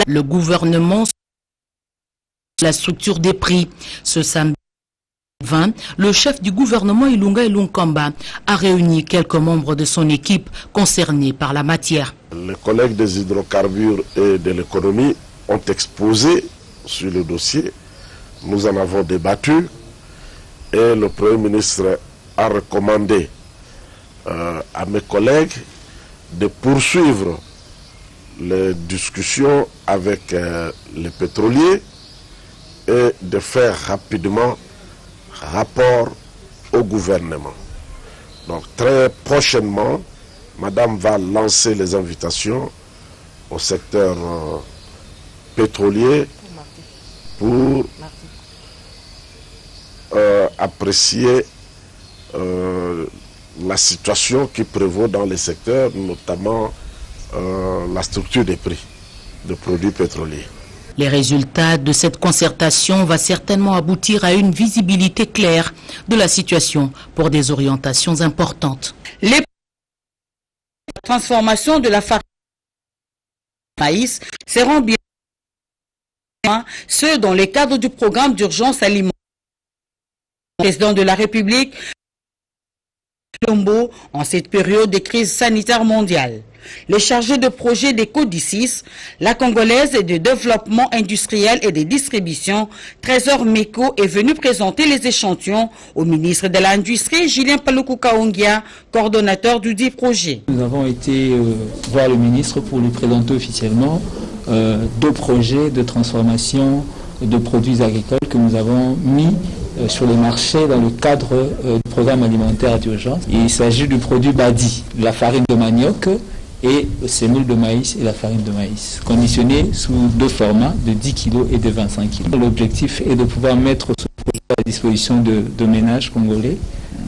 Le gouvernement la structure des prix. Ce samedi 20, le chef du gouvernement Ilunga Ilunkamba a réuni quelques membres de son équipe concernés par la matière. Les collègues des hydrocarbures et de l'économie ont exposé sur le dossier. Nous en avons débattu et le Premier ministre a recommandé à mes collègues de poursuivre les discussions avec les pétroliers et de faire rapidement rapport au gouvernement. Donc très prochainement, Madame va lancer les invitations au secteur pétrolier pour apprécier la situation qui prévaut dans les secteurs, notamment la structure des prix de produits pétroliers. Les résultats de cette concertation vont certainement aboutir à une visibilité claire de la situation pour des orientations importantes. Les transformations de la farine de maïs seront bien ceux dans le cadre du programme d'urgence alimentaire. Le président de la République en cette période de crise sanitaire mondiale. Le chargé de projet des Codicis, la Congolaise de développement industriel et de distribution, Trésor Meko, est venu présenter les échantillons au ministre de l'Industrie, Julien Paluku Kaongia, coordonnateur du dit projet. Nous avons été voir le ministre pour lui présenter officiellement 2 projets de transformation de produits agricoles que nous avons mis sur le marché dans le cadre du programme alimentaire d'urgence. Il s'agit du produit Badi, la farine de manioc et le sémoule de maïs et la farine de maïs, conditionnés sous 2 formats de 10 kg et de 25 kg. L'objectif est de pouvoir mettre ce projet à la disposition de ménages congolais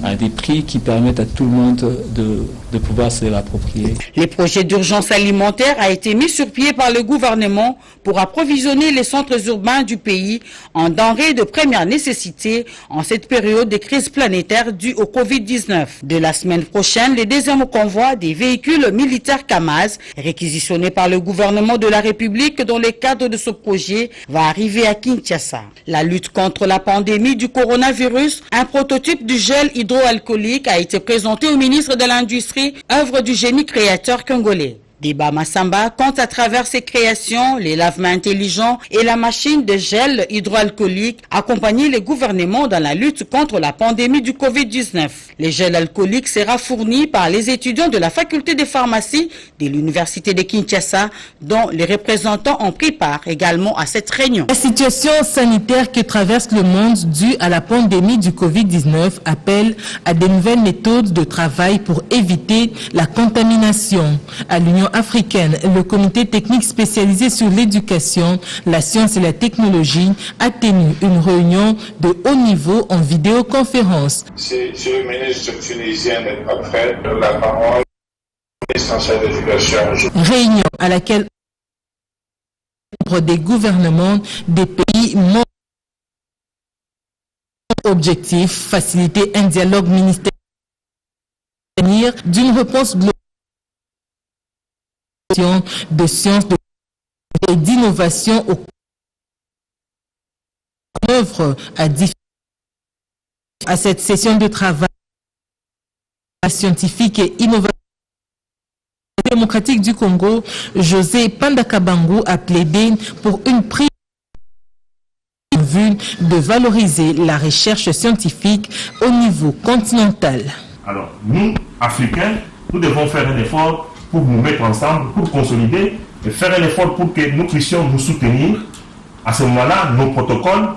à des prix qui permettent à tout le monde de pouvoir se l'approprier. Les projets d'urgence alimentaire a été mis sur pied par le gouvernement pour approvisionner les centres urbains du pays en denrées de première nécessité en cette période de crise planétaire due au Covid-19. De la semaine prochaine, le deuxième convoi des véhicules militaires Kamaz, réquisitionnés par le gouvernement de la République dans le cadre de ce projet, va arriver à Kinshasa. La lutte contre la pandémie du coronavirus, un prototype du gel hydroalcoolique a été présenté au ministre de l'Industrie, œuvre du génie créateur congolais. Deba Massamba compte à travers ses créations, les lave-mains intelligents et la machine de gel hydroalcoolique accompagner les gouvernements dans la lutte contre la pandémie du Covid-19. Le gel alcoolique sera fourni par les étudiants de la faculté de pharmacie de l'université de Kinshasa, dont les représentants ont pris part également à cette réunion. La situation sanitaire que traverse le monde due à la pandémie du Covid-19 appelle à de nouvelles méthodes de travail pour éviter la contamination. À l'Union africaine, le comité technique spécialisé sur l'éducation, la science et la technologie a tenu une réunion de haut niveau en vidéoconférence. Si le ministre tunisien n'est pas prêt, la parole est essentielle d'éducation. Réunion à laquelle des gouvernements des pays membres objectif faciliter un dialogue ministériel d'une réponse globale de sciences et d'innovation au œuvre à cette session de travail scientifique et innovative démocratique du Congo. José Pandakabangu a plaidé pour une prise en vue de valoriser la recherche scientifique au niveau continental. Alors, nous, Africains, nous devons faire un effort pour nous mettre ensemble, pour consolider et faire un effort pour que nous puissions nous soutenir. À ce moment-là, nos protocoles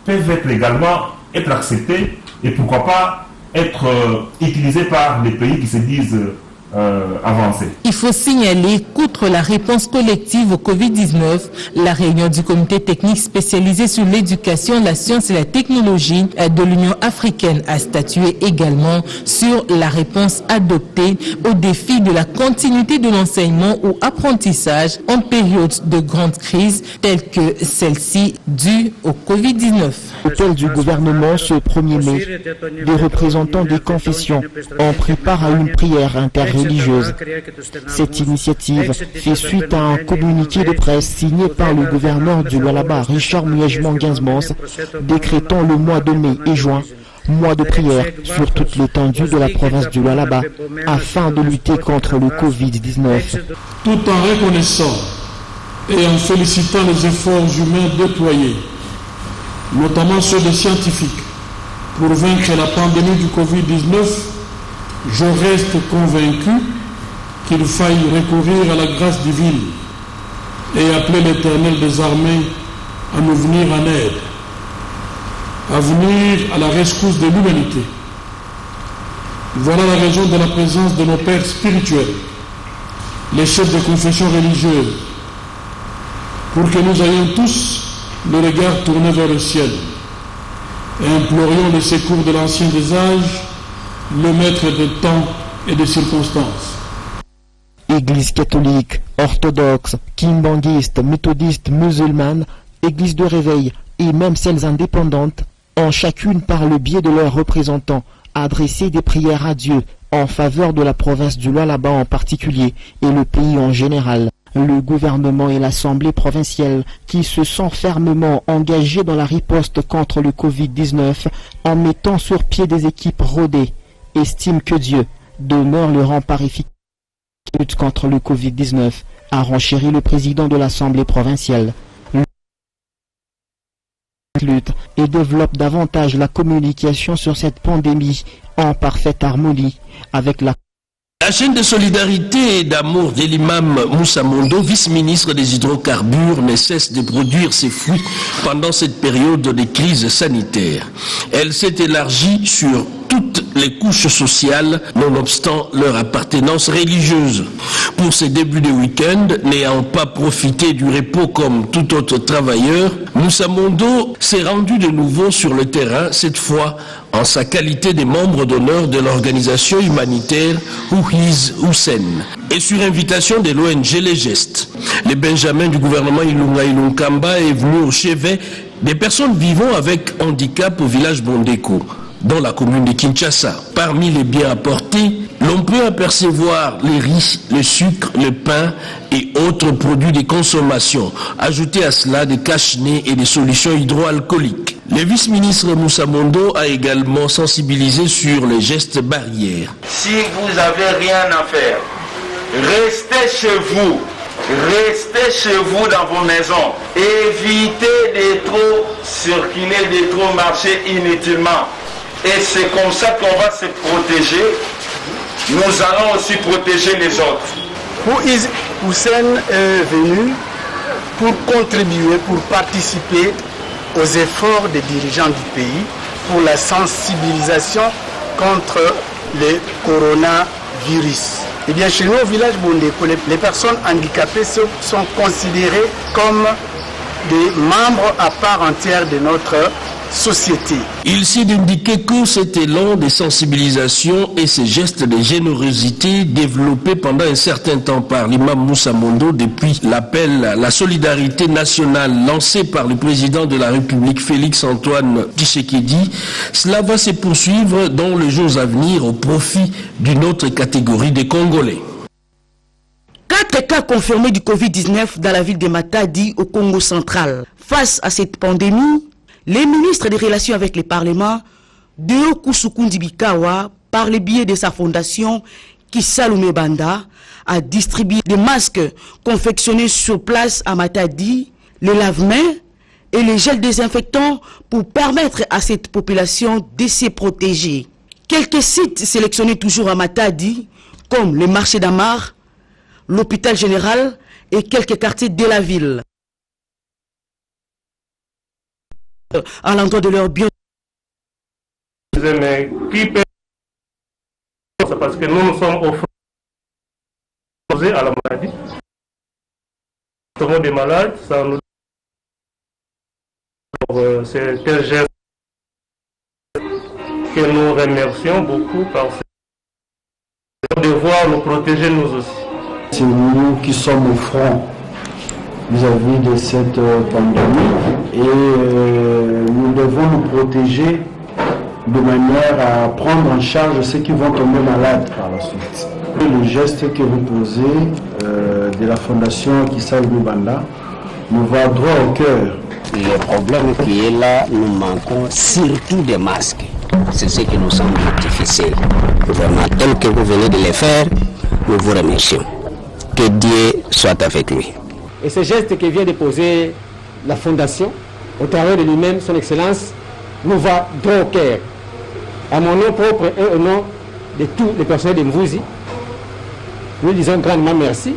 peuvent également être acceptés et pourquoi pas être utilisés par les pays qui se disent avancés. Il faut signaler qu'outre la réponse collective au Covid-19, la réunion du comité technique spécialisé sur l'éducation, la science et la technologie de l'Union africaine a statué également sur la réponse adoptée au défi de la continuité de l'enseignement ou apprentissage en période de grande crise telle que celle-ci due au Covid-19. Hôtel du gouvernement ce 1er mai, des représentants des confessions ont pris part à une prière interreligieuse religieuses. Cette initiative fait suite à un communiqué de presse signé par le gouverneur du Lualaba, Richard Muyejman-Genzmos, décrétant le mois de mai et juin mois de prière sur toute l'étendue de la province du Lualaba afin de lutter contre le Covid-19. Tout en reconnaissant et en félicitant les efforts humains déployés, notamment ceux des scientifiques, pour vaincre la pandémie du Covid-19, je reste convaincu qu'il faille recourir à la grâce divine et appeler l'Éternel des armées à nous venir en aide, à venir à la rescousse de l'humanité. Voilà la raison de la présence de nos pères spirituels, les chefs de confession religieuse, pour que nous ayons tous le regard tourné vers le ciel et implorions le secours de l'ancien des âges, le maître des temps et des circonstances. Église catholique, orthodoxe, kimbanguiste, méthodiste, musulmane, église de réveil et même celles indépendantes ont chacune par le biais de leurs représentants adressé des prières à Dieu en faveur de la province du Lualaba en particulier et le pays en général. Le gouvernement et l'Assemblée provinciale, qui se sont fermement engagés dans la riposte contre le Covid-19 en mettant sur pied des équipes rodées, estiment que Dieu demeure le rempart efficace de lutte contre le Covid-19, a renchéri le président de l'Assemblée provinciale. Lutte et développe davantage la communication sur cette pandémie en parfaite harmonie avec la chaîne de solidarité et d'amour de l'imam Moussa Mondo, vice-ministre des hydrocarbures, ne cesse de produire ses fruits pendant cette période de crise sanitaire. Elle s'est élargie sur toutes les couches sociales, nonobstant leur appartenance religieuse. Pour ces débuts de week-end, n'ayant pas profité du repos comme tout autre travailleur, Moussa Mondo s'est rendu de nouveau sur le terrain, cette fois en sa qualité de membre d'honneur de l'organisation humanitaire Ouhiz Houssen et sur invitation de l'ONG Les Gestes. Le Benjamin du gouvernement Ilunga Ilunkamba est venu au chevet des personnes vivant avec handicap au village Bondeko, dans la commune de Kinshasa. Parmi les biens apportés, l'on peut apercevoir les riz, le sucre, le pain et autres produits de consommation. Ajoutez à cela des cache-nez et des solutions hydroalcooliques. Le vice-ministre Moussa Mondo a également sensibilisé sur les gestes barrières. Si vous n'avez rien à faire, restez chez vous. Restez chez vous dans vos maisons. Évitez de trop circuler, de trop marcher inutilement. Et c'est comme ça qu'on va se protéger. Nous allons aussi protéger les autres. Ouhiz Houssen est venu pour contribuer, pour participer aux efforts des dirigeants du pays pour la sensibilisation contre le coronavirus. Eh bien, chez nous, au village Bondeko, les personnes handicapées sont considérées comme des membres à part entière de notre société. Il s'est indiqué que cet élan de sensibilisation et ces gestes de générosité développés pendant un certain temps par l'imam Moussa Mondo depuis l'appel à la solidarité nationale lancé par le président de la République Félix Antoine Tshisekedi, cela va se poursuivre dans les jours à venir au profit d'une autre catégorie de Congolais. 4 cas confirmés du Covid-19 dans la ville de Matadi au Congo central. Face à cette pandémie, les ministres des Relations avec les parlements, Deo Kusukundi Bikawa, par le biais de sa fondation Kisalume Banda, a distribué des masques confectionnés sur place à Matadi, les lave-mains et les gels désinfectants pour permettre à cette population de se protéger. Quelques sites sélectionnés toujours à Matadi, comme le marché d'Amar, l'hôpital général et quelques quartiers de la ville. À l'endroit de leur bien. Mais qui peut... C'est parce que nous sommes opposés à la maladie. Nous sommes des malades, ça nous... C'est un geste que nous remercions beaucoup parce que nous devons nous protéger nous aussi. C'est nous qui sommes au front vis-à-vis de cette pandémie et nous devons nous protéger de manière à prendre en charge ceux qui vont tomber malades par la suite. Le geste que vous posez de la fondation Kisal Banda nous va droit au cœur. Le problème qui est là, nous manquons surtout des masques. C'est ce qui nous semble difficile. Vraiment, tel que vous venez de les faire, nous vous remercions. Que Dieu soit avec lui. Et ce geste que vient de poser la fondation, au travers de lui-même, son Excellence, nous va droit au cœur. À mon nom propre et au nom de tous les personnels de Mvouzi, nous disons grandement merci.